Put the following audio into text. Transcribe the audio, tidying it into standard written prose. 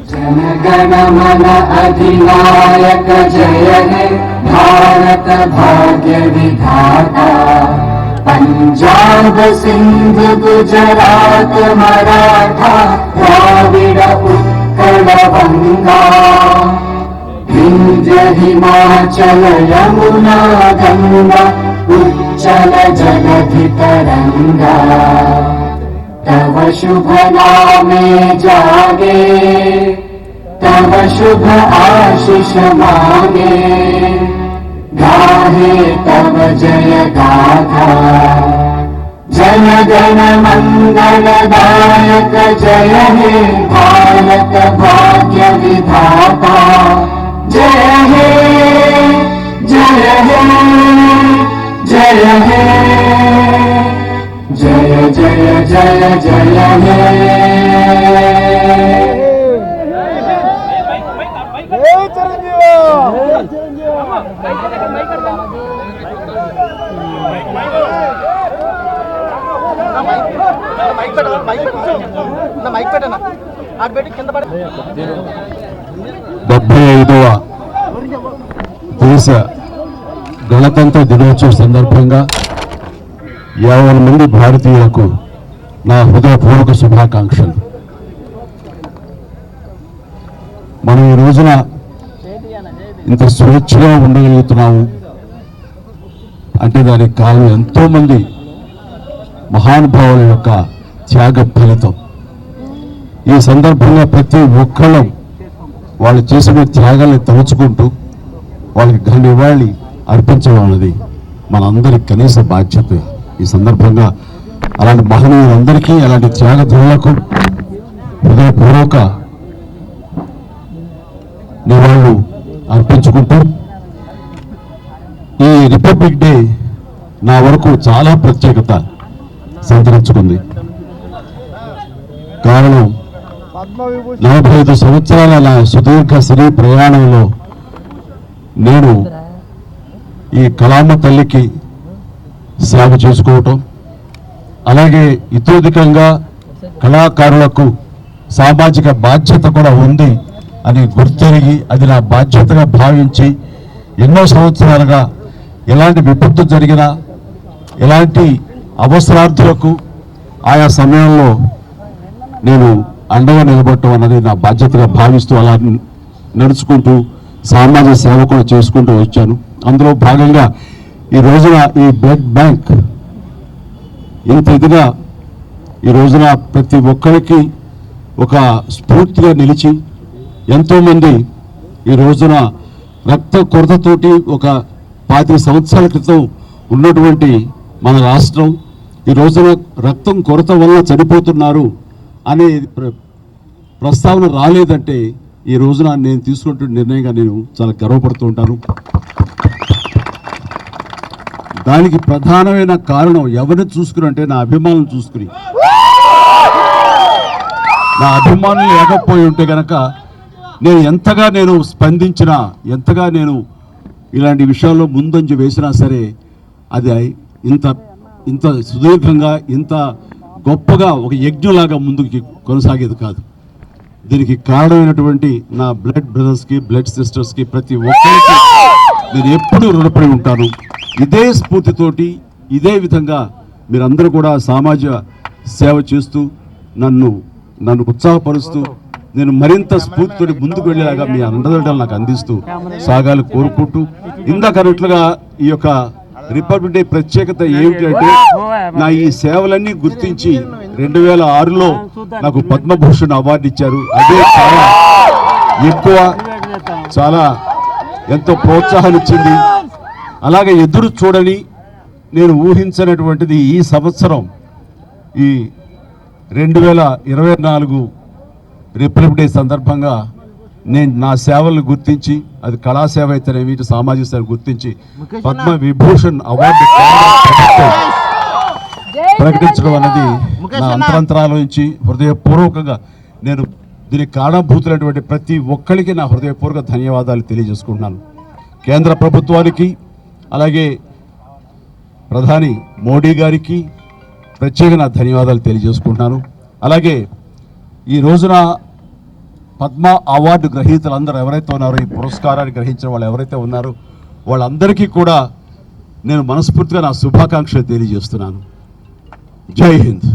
जनगण मन अधिनायक जय हे भारत भाग्य विधाता पंजाब सिंध गुजरात मराठा द्राविड़ उत्कल गंगा विंध्य हिमाचल यमुना गंगा उच्चल जलधि तरंगा तव शुभ नामे जागे तव शुभ आशीष मांगे गाहे तव जय गाथा जन गण मंगलदायक जय हे भारत भाग्य विधाता जय हे जय हे जय हे जय जय जय जय हे డెబ్బై 75వ దేశ గణతంత్ర దినోత్సవ సందర్భంగా 50 మంది భారతీయులకు నా హృదయపూర్వక శుభాకాంక్షలు. మనం ఈ రోజున ఇంత స్వేచ్ఛగా ఉండగలుగుతున్నాము అంటే దానికి కారణం ఎంతోమంది మహానుభావుల యొక్క త్యాగ ఫలితం. ఈ సందర్భంగా ప్రతి ఒక్కళ్ళం వాళ్ళు చేసిన త్యాగాన్ని తలుచుకుంటూ వాళ్ళకి ఘన నివాళి అర్పించడం అన్నది మనందరి కనీస బాధ్యత. ఈ సందర్భంగా అలాంటి మహనీయులందరికీ అలాంటి త్యాగధనులకు హృదయపూర్వక నివాళులు అర్పించుకుంటూ ఈ రిపబ్లిక్ డే నా వరకు చాలా ప్రత్యేకత సంతరించుకుంది. కారణం 45 సంవత్సరాల నా సుదీర్ఘ సినీ ప్రయాణంలో నేను ఈ కళామ తల్లికి సేవ చేసుకోవటం, అలాగే ఇతోధికంగా కళాకారులకు సామాజిక బాధ్యత కూడా ఉంది అని గుర్తెరిగి అది నా బాధ్యతగా భావించి ఎన్నో సంవత్సరాలుగా ఎలాంటి విపత్తు జరిగినా ఎలాంటి అవసరార్థులకు ఆయా సమయంలో నేను అండగా నిలబడటం అన్నది నా బాధ్యతగా భావిస్తూ అలా నడుచుకుంటూ సామాజిక సేవ కూడా చేసుకుంటూ వచ్చాను. అందులో భాగంగా ఈ రోజున ఈ బ్లడ్ బ్యాంక్ ఇంత ఇదిగా ఈ రోజున ప్రతి ఒక్కరికి ఒక స్ఫూర్తిగా నిలిచి ఎంతోమంది ఈ రోజున రక్త కొరతతోటి ఒక 25 సంవత్సరాల క్రితం ఉన్నటువంటి మన రాష్ట్రం ఈ రోజున రక్తం కొరత వల్ల చనిపోతున్నారు అనే ప్రస్తావన రాలేదంటే ఈ రోజున నేను తీసుకుంటున్న నిర్ణయంగా నేను చాలా గర్వపడుతూ ఉంటాను. దానికి ప్రధానమైన కారణం ఎవరిని చూసుకుని అంటే నా అభిమానులను చూసుకుని. నా అభిమానులు లేకపోయి ఉంటే కనుక నేను ఎంతగా నేను స్పందించినా ఎంతగా నేను ఇలాంటి విషయాల్లో ముందంజ వేసినా సరే అది ఇంత సుదీర్ఘంగా ఇంత గొప్పగా ఒక యజ్ఞంలాగా ముందుకు కొనసాగేది కాదు. దీనికి కారణమైనటువంటి నా బ్లడ్ బ్రదర్స్కి, బ్లడ్ సిస్టర్స్కి, ప్రతి ఒక్కరికి నేను ఎప్పుడూ రుణపడి ఉంటాను. ఇదే స్ఫూర్తితోటి, ఇదే విధంగా మీరందరూ కూడా సామాజిక సేవ చేస్తూ నన్ను ఉత్సాహపరుస్తూ నేను మరింత స్ఫూర్తితో ముందుకు వెళ్ళేలాగా మీ అండదండలు నాకు అందిస్తూ సాగాలు కోరుకుంటూ, ఇందాకన్నట్లుగా ఈ యొక్క రిపబ్లిక్ డే ప్రత్యేకత ఏమిటంటే, నా ఈ సేవలన్నీ గుర్తించి 2006లో నాకు పద్మభూషణ్ అవార్డు ఇచ్చారు. అదే చాలా ఎక్కువ, చాలా ఎంతో ప్రోత్సాహాన్ని ఇచ్చింది. అలాగే ఎదురు చూడని, నేను ఊహించినటువంటిది ఈ సంవత్సరం ఈ 2024 రిపబ్లిక్ డే సందర్భంగా నేను నా సేవలను గుర్తించి, అది కళాసేవ అయితేనేమి, సామాజిక సేవ గుర్తించి పద్మ విభూషణ్ అవార్డు ప్రకటించడం అనేది నా అంతరంతరాల నుంచి హృదయపూర్వకంగా నేను దీనికి కారణభూతులైనటువంటి ప్రతి ఒక్కరికి నా హృదయపూర్వక ధన్యవాదాలు తెలియజేసుకుంటున్నాను. కేంద్ర ప్రభుత్వానికి, అలాగే ప్రధాని మోడీ గారికి ప్రత్యేక నా ధన్యవాదాలు తెలియజేసుకుంటున్నాను. అలాగే ఈ రోజున పద్మ అవార్డు గ్రహీతలందరూ ఎవరైతే ఉన్నారో, ఈ పురస్కారాన్ని గ్రహించిన వాళ్ళు ఎవరైతే ఉన్నారో వాళ్ళందరికీ కూడా నేను మనస్ఫూర్తిగా నా శుభాకాంక్షలు తెలియజేస్తున్నాను. జై హింద్.